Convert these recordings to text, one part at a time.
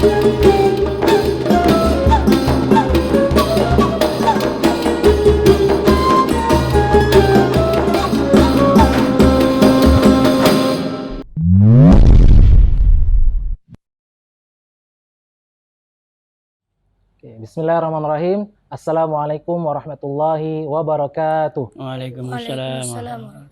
Bismillahirrahmanirrahim. Assalamualaikum warahmatullahi wabarakatuh. Waalaikumsalam.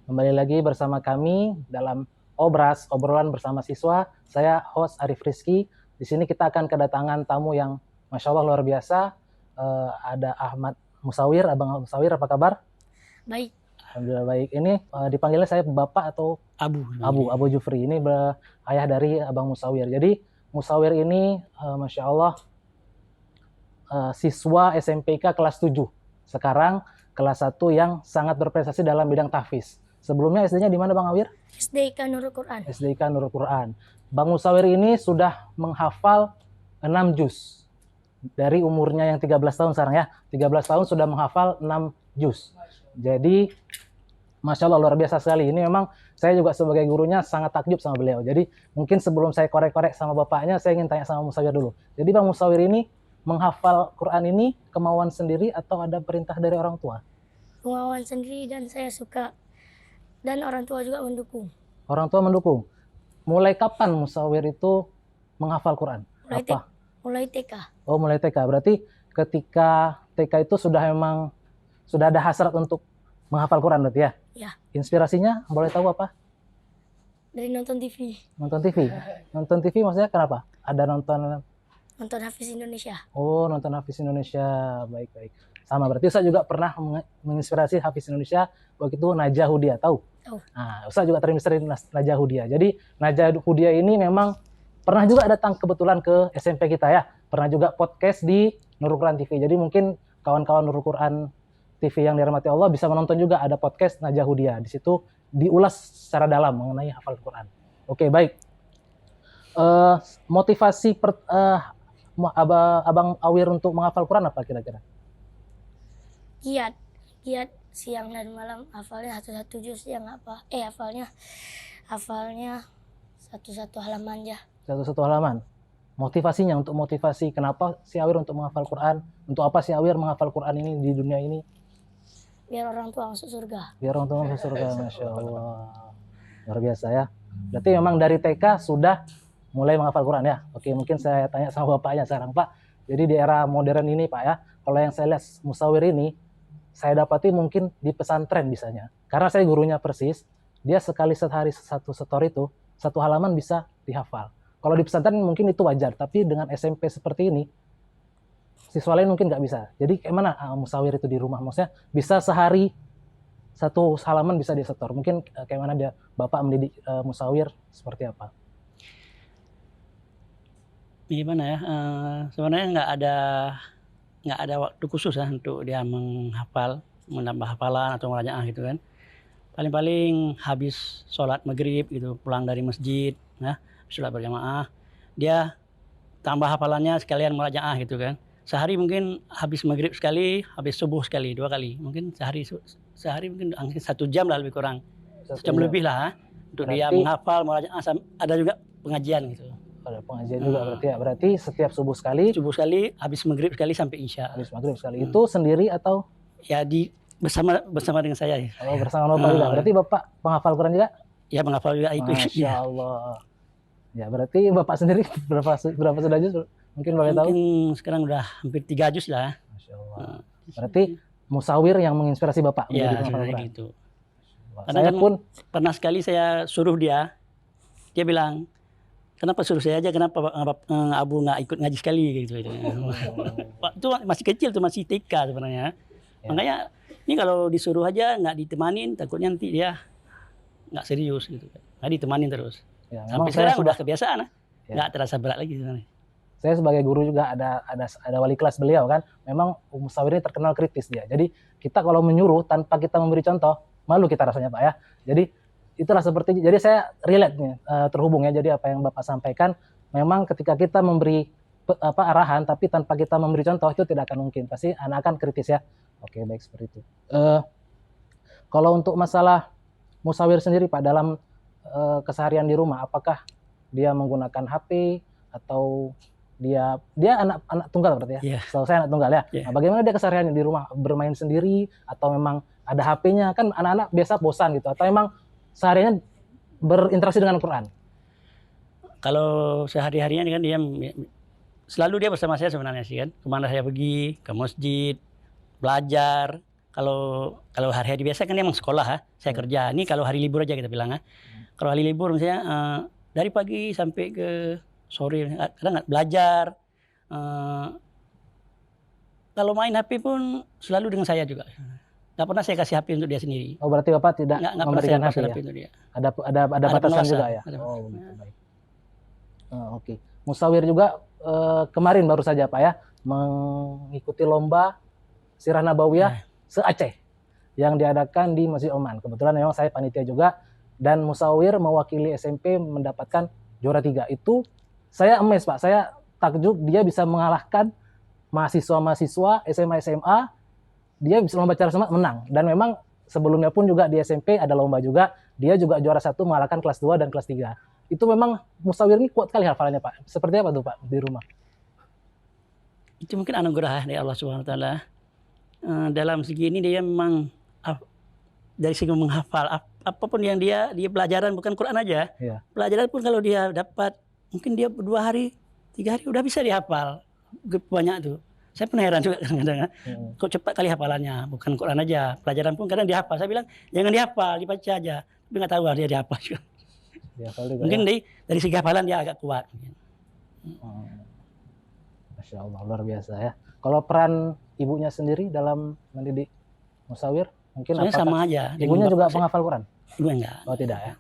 Kembali lagi bersama kami dalam Obras, obrolan bersama siswa. Saya host Arif Rizky. Di sini kita akan kedatangan tamu yang Masya Allah luar biasa. Ada Ahmad Musawir. Abang Musawir, apa kabar? Baik. Alhamdulillah baik. Ini dipanggilnya saya Bapak atau Abu Jufri. Ini ayah dari Abang Musawir. Jadi Musawir ini Masya Allah siswa SMPK kelas 7. Sekarang kelas 1 yang sangat berprestasi dalam bidang tahfiz. Sebelumnya SD-nya di mana Bang Awir? SDIK Nurul Quran. SDIK Nurul Quran. Bang Musawir ini sudah menghafal 6 juz. Dari umurnya yang 13 tahun sekarang ya. 13 tahun sudah menghafal 6 juz. Jadi Masya Allah luar biasa sekali. Ini memang saya juga sebagai gurunya sangat takjub sama beliau. Jadi mungkin sebelum saya korek-korek sama bapaknya, saya ingin tanya sama Musawir dulu. Jadi Bang Musawir ini menghafal Quran ini kemauan sendiri atau ada perintah dari orang tua? Kemauan sendiri dan saya suka. Dan orang tua juga mendukung. Orang tua mendukung. Mulai kapan Musawir itu menghafal Quran? Mulai TK. Oh, mulai TK. Berarti ketika TK itu sudah ada hasrat untuk menghafal Quran berarti ya? Ya. Inspirasinya boleh tahu apa? Dari nonton TV. Nonton TV. Nonton TV maksudnya kenapa? Ada nonton Hafiz Indonesia. Oh, nonton Hafiz Indonesia. Baik. Sama berarti Ustaz juga pernah menginspirasi Hafiz Indonesia waktu itu Najah Hudia, tahu? Tahu. Nah, Ustaz juga terinspirasi Najah Hudia. Jadi Najah Hudia ini memang pernah juga datang kebetulan ke SMP kita ya. Pernah juga podcast di Nurul Quran TV. Jadi mungkin kawan-kawan Nurul Quran TV yang dirahmati Allah bisa menonton juga ada podcast Najah Hudia. Di situ diulas secara dalam mengenai hafal Quran. Oke, baik. Motivasi Abang Awir untuk menghafal Quran apa kira-kira? Giat siang dan malam hafalnya satu juz yang apa? Hafalnya satu halaman ya. Satu halaman. Motivasinya untuk motivasi kenapa si Awir untuk menghafal Quran? Untuk apa si Awir menghafal Quran ini di dunia ini? Biar orang tua masuk surga. Masya Allah. Luar biasa ya. Berarti memang dari TK sudah mulai menghafal Quran ya. Oke, mungkin saya tanya sama bapaknya sekarang, Pak. Jadi di era modern ini, Pak ya, kalau yang saya lihat Musawir ini, saya dapati mungkin di pesantren misalnya. Karena saya gurunya persis, dia sekali sehari satu setor itu, satu halaman bisa dihafal. Kalau di pesantren mungkin itu wajar, tapi dengan SMP seperti ini, siswa lain mungkin nggak bisa. Jadi kayak mana Musawir itu di rumah? Maksudnya bisa sehari satu halaman bisa disetor. Mungkin kayak mana dia Bapak mendidik Musawir seperti apa? Gimana ya, sebenarnya nggak ada waktu khusus ya untuk dia menambah hafalan atau merajaah gitu kan. Paling habis sholat maghrib gitu, pulang dari masjid, ya, sholat berjamaah, dia tambah hafalannya sekalian merajaah gitu kan. Sehari mungkin habis maghrib sekali, habis subuh sekali, 2 kali. Mungkin sehari mungkin 1 jam lah lebih kurang, 1 jam lebih lah untuk berarti, dia menghafal, merajaah. Ada juga pengajian gitu. Ada pengajian juga berarti ya. Berarti setiap subuh sekali, habis maghrib sekali sampai isya. Habis maghrib sekali. Itu sendiri atau? Ya bersama dengan saya. Oh, bersama Bapak juga. Berarti Bapak penghafal Quran juga? Ya, menghafal juga itu. Masya Allah. Ya, berarti Bapak sendiri berapa sudah juz? Mungkin boleh tahu? Mungkin sekarang udah hampir 3 juz lah. Masya Allah. Berarti Musawir yang menginspirasi Bapak menjadi penghafal Quran. Gitu. Karena saya pun pernah sekali saya suruh dia bilang, kenapa suruh saya aja, kenapa Abu nggak ikut ngaji sekali gitu. Itu masih kecil tuh, masih TK sebenarnya. Ya. Makanya ini kalau disuruh aja nggak ditemanin, takutnya nanti dia nggak serius gitu. Nggak ditemanin terus. Ya, sampai sekarang udah kebiasaan, nggak terasa berat lagi sebenarnya. Saya sebagai guru juga ada wali kelas beliau kan, memang Musawir ini terkenal kritis dia. Jadi kita kalau menyuruh tanpa kita memberi contoh, malu kita rasanya Pak ya. Jadi itulah seperti, jadi saya relate nih, terhubung ya. Jadi apa yang Bapak sampaikan, memang ketika kita memberi arahan tapi tanpa kita memberi contoh itu tidak akan mungkin, pasti anak akan kritis ya. Oke, baik seperti itu. Kalau untuk masalah Musawir sendiri Pak, dalam keseharian di rumah, apakah dia menggunakan HP atau dia anak tunggal berarti ya? Iya. Setahu saya anak tunggal ya. Iya. Nah, bagaimana dia kesehariannya di rumah, bermain sendiri atau memang ada HP-nya? Kan anak-anak biasa bosan gitu, atau memang sehariannya berinteraksi dengan Quran? Kalau sehari-harinya kan dia selalu dia bersama saya sebenarnya sih kan. Kemana saya pergi, ke masjid, belajar. Kalau hari-hari biasa kan dia emang sekolah ya, saya kerja. Ini kalau hari libur aja kita bilang ya. Kalau hari libur misalnya dari pagi sampai ke sore, kadang nggak belajar. Kalau main HP pun selalu dengan saya juga. Nggak pernah saya kasih HP untuk dia sendiri. Oh, berarti Bapak tidak Nggak pernah memberikan saya HP kasih ya? HP untuk dia. Ada Ada batasan pengawasan, juga ya? ada. Oh, begitu, baik. Oke. Musawir juga kemarin baru saja Pak ya mengikuti lomba Sirah Nabawiyah se-Aceh yang diadakan di Masjid Oman. Kebetulan memang saya panitia juga, dan Musawir mewakili SMP mendapatkan juara 3. Itu saya amazed Pak, saya takjub dia bisa mengalahkan mahasiswa-mahasiswa SMA, dia bisa lomba cara semak menang. Dan memang sebelumnya pun juga di SMP ada lomba juga, dia juga juara 1 mengalahkan kelas 2 dan kelas 3. Itu memang Musawir ini kuat kali hafalannya Pak. Seperti apa tuh Pak di rumah? Itu mungkin anugerah dari Allah Subhanahu wa taala. Dalam segi ini dia memang dari segi menghafal apapun yang dia pelajaran, bukan Quran aja. Iya. Pelajaran pun kalau dia dapat, mungkin dia 2 hari, 3 hari udah bisa dihafal. Banyak tuh. Saya pernah heran juga kadang-kadang. Kok cepat kali hafalannya, bukan Quran aja. Pelajaran pun kadang dihafal. Saya bilang jangan dihafal, dibaca aja. Tapi nggak tahu dia dihafal juga. Dihafal juga, Mungkin ya? dari segi hafalan dia agak kuat. Masya Allah, luar biasa ya. Kalau peran ibunya sendiri dalam mendidik Musawir, mungkin Soalnya apakah sama aja. ibunya juga Saya- penghafal Quran? Ibunya enggak. Oh tidak ya?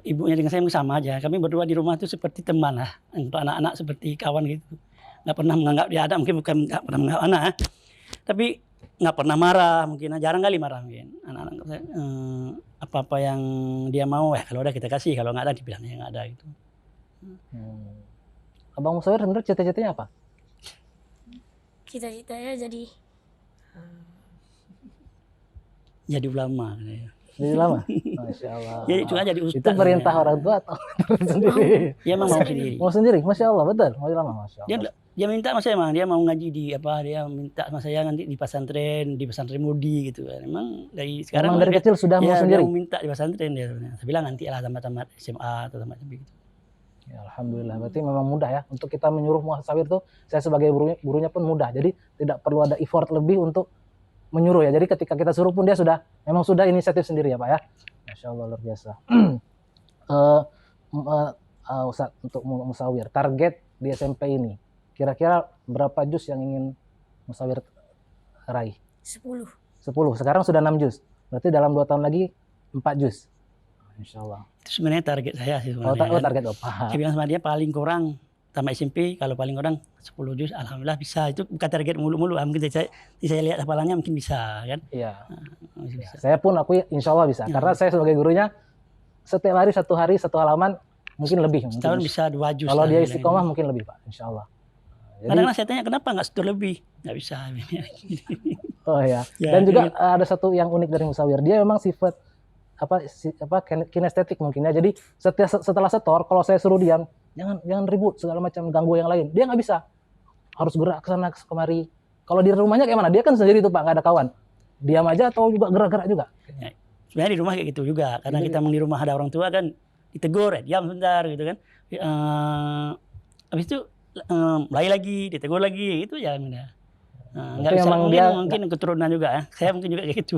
Ibunya dengan saya sama aja. Kami berdua di rumah itu seperti teman lah. Untuk anak-anak seperti kawan gitu. Nggak pernah menganggap dia ada, mungkin bukan nggak pernah menganggap anak. Tapi nggak pernah marah, mungkin jarang kali marah mungkin. Anak-anak saya, apa-apa yang dia mau, kalau ada kita kasih, kalau nggak ada dibilangnya nggak ada gitu. Abang Musawir sebenarnya cita-citanya apa? Cita-citanya jadi Jadi ulama. Gitu. Jadi lama? Masya Allah. Jadi cuma jadi ustaz. Itu perintah orang tua atau sendiri? Dia memang mau sendiri. Mau sendiri? Masya Allah, betul. Mau lama, Masya Dia Allah. dia minta sama saya, dia mau ngaji di dia minta sama saya nanti di pesantren Mudi gitu kan. Emang dari sekarang Memang dari kecil sudah mau dia sendiri? mau minta di pesantren dia. Saya bilang nanti lah tamat SMA atau tamat gitu. Ya, Alhamdulillah, berarti memang mudah ya. Untuk kita menyuruh Musawir tuh, saya sebagai gurunya pun mudah. Jadi tidak perlu ada effort lebih untuk menyuruh ya. Jadi ketika kita suruh pun dia memang sudah inisiatif sendiri ya Pak ya. Masya Allah, luar biasa. Ustaz, untuk Musawir, target di SMP ini, kira-kira berapa juz yang ingin Musawir raih? 10. 10. Sekarang sudah 6 juz. Berarti dalam 2 tahun lagi 4 juz. Insya Allah. Itu sebenarnya target saya sih Oh, sebenarnya. target Bapak. Saya bilang sama dia paling kurang tamat SMP, kalau paling kurang 10 juz, alhamdulillah bisa. Itu bukan target mulu-mulu. Mungkin saya lihat hafalannya mungkin bisa kan. Iya. Masih bisa. Saya pun aku insya Allah bisa. Ya. Karena saya sebagai gurunya setiap hari 1 halaman mungkin lebih. Setahun Mungkin. bisa 2 juz. Kalau lah, dia bilang istiqomah gitu. mungkin lebih Pak, insya Allah. Jadi, Kadang-kadang saya tanya kenapa nggak setor lebih, nggak bisa. oh ya. Ya, Dan juga gitu. ada satu yang unik dari Musawir. Dia memang sifat kinestetik mungkin ya. Jadi setelah setor, kalau saya suruh diam, jangan ribut segala macam, ganggu yang lain. Dia nggak bisa. Harus gerak ke sana kemari. Kalau di rumahnya kayak mana? Dia kan sendiri tuh Pak, nggak ada kawan. Diam aja atau juga gerak-gerak juga? Sebenarnya di rumah kayak gitu juga, karena kita di rumah ada orang tua kan ditegur, diam sebentar gitu kan. Habis itu mulai lagi, ditegur lagi, itu ya udah. Nggak Tapi bisa, emang dia mungkin keturunan juga ya. Saya mungkin juga kayak gitu.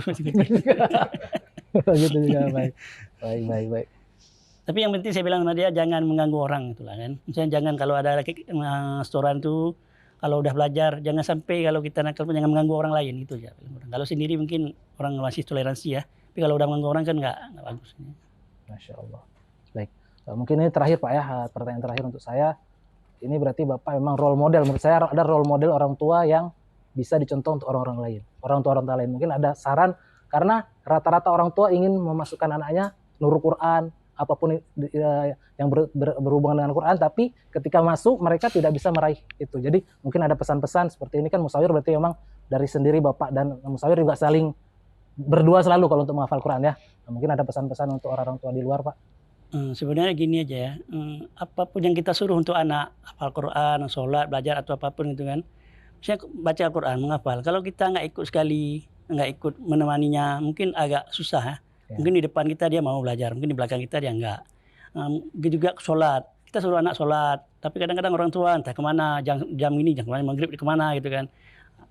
gitu juga. Baik. Tapi yang penting saya bilang sama dia jangan mengganggu orang itulah kan. Misalnya jangan kalau ada restoran tuh kalau udah belajar jangan sampai kalau kita nakal pun jangan mengganggu orang lain gitu ya. Kalau sendiri mungkin orang masih toleransi ya. Tapi kalau udah mengganggu orang kan nggak bagus. Masya Allah. Baik. Mungkin ini terakhir Pak ya, pertanyaan terakhir untuk saya. Ini berarti Bapak memang role model. Menurut saya ada role model orang tua yang bisa dicontoh untuk orang-orang lain. Orang tua lain. Mungkin ada saran, karena rata-rata orang tua ingin memasukkan anaknya nurul Quran, apapun yang berhubungan dengan Quran, tapi ketika masuk mereka tidak bisa meraih itu. Jadi mungkin ada pesan-pesan seperti ini kan. Musawir berarti memang dari sendiri Bapak dan Musawir juga saling berdua selalu kalau untuk menghafal Quran ya. Nah, mungkin ada pesan-pesan untuk orang-orang tua di luar Pak. Sebenarnya gini aja ya, apapun yang kita suruh untuk anak, hafal Quran, sholat, belajar atau apapun itu kan, misalnya baca Quran, menghafal. Kalau kita nggak ikut sekali, nggak ikut menemaninya, mungkin agak susah ya. Ya. Mungkin di depan kita dia mau belajar, mungkin di belakang kita dia nggak. Begitu juga sholat, kita suruh anak sholat, tapi kadang-kadang orang tua entah kemana, jam ini, jam kemana, maghrib kemana gitu kan.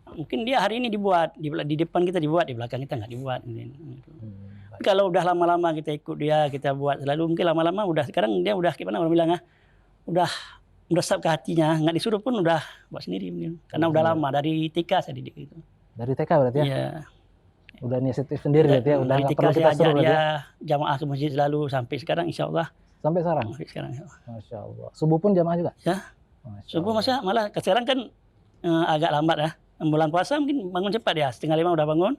Mungkin dia hari ini dibuat, di depan kita dibuat, di belakang kita nggak dibuat. Gitu. Baik. Kalau udah lama-lama kita ikut dia, kita buat selalu, mungkin lama-lama udah sekarang dia udah gimana orang bilang udah meresap ke hatinya, nggak disuruh pun udah buat sendiri mungkin. Karena udah lama dari TK saya didik itu. Dari TK berarti ya? Iya. Udah inisiatif sendiri berarti ya? Udah Dari nggak TK perlu saya kita ajak suruh berarti dia ya? jamaah ke masjid selalu sampai sekarang insya Allah. Sampai sekarang? Sampai sekarang. Ya. Masya Allah. Subuh pun jamaah juga? Ya. Masya Subuh Allah. malah sekarang kan agak lambat ya. Bulan puasa mungkin bangun cepat ya, 4:30 udah bangun,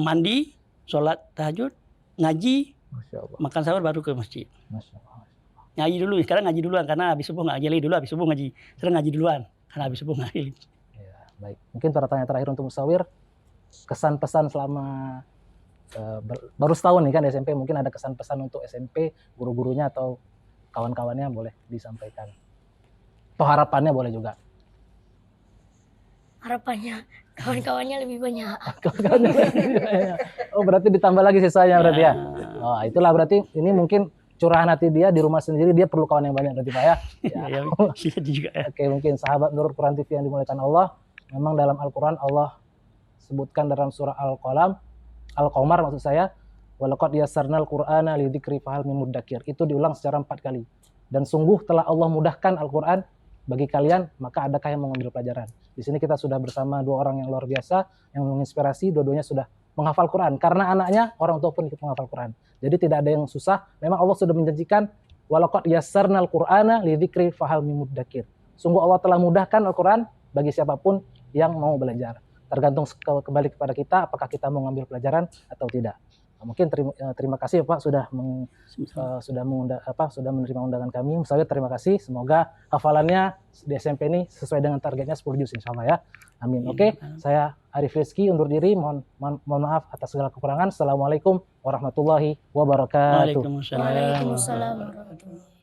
mandi, sholat tahajud, ngaji, Masya Allah. makan sahur baru ke masjid. Masya Allah. Ngaji dulu, sekarang ngaji duluan karena habis subuh nggak ngaji lagi dulu, habis subuh ngaji. Sekarang ngaji duluan karena habis subuh ngaji. Ya, baik. Mungkin pertanyaan terakhir untuk Musawir, kesan pesan selama baru setahun nih kan di SMP, mungkin ada kesan pesan untuk SMP, guru-gurunya atau kawan-kawannya boleh disampaikan. Atau harapannya boleh juga. Harapannya kawan-kawannya lebih banyak. Oh berarti ditambah lagi sisanya berarti ya. Oh itulah berarti ini mungkin curahan hati dia di rumah sendiri, dia perlu kawan yang banyak berarti Pak ya. Ya, juga ya. Oke, mungkin sahabat Nurul Quran TV yang dimuliakan Allah, memang dalam Al-Quran Allah sebutkan dalam surah Al-Qamar maksud saya, walaqad yassarnal Qur'ana lidzikri fahal mim muddakir. Itu diulang secara 4 kali. Dan sungguh telah Allah mudahkan Al-Quran bagi kalian, maka adakah yang mengambil pelajaran? Di sini kita sudah bersama 2 orang yang luar biasa, yang menginspirasi, dua-duanya sudah menghafal Quran. Karena anaknya, orang tua pun ikut menghafal Quran. Jadi tidak ada yang susah. Memang Allah sudah menjanjikan, walaqad yassarnal Qur'ana lidzikri fahal mim muddakir. Sungguh Allah telah mudahkan Al-Quran bagi siapapun yang mau belajar. Tergantung kembali kepada kita, apakah kita mau mengambil pelajaran atau tidak. Nah, mungkin terima kasih Pak sudah menerima undangan kami. Musawir terima kasih. Semoga hafalannya di SMP ini sesuai dengan targetnya 10 juz insyaallah ya. Amin. Oke, saya Arif Rizky undur diri. Mohon maaf atas segala kekurangan. Assalamualaikum warahmatullahi wabarakatuh. Waalaikumsalam. Waalaikumsalam warahmatullahi wabarakatuh.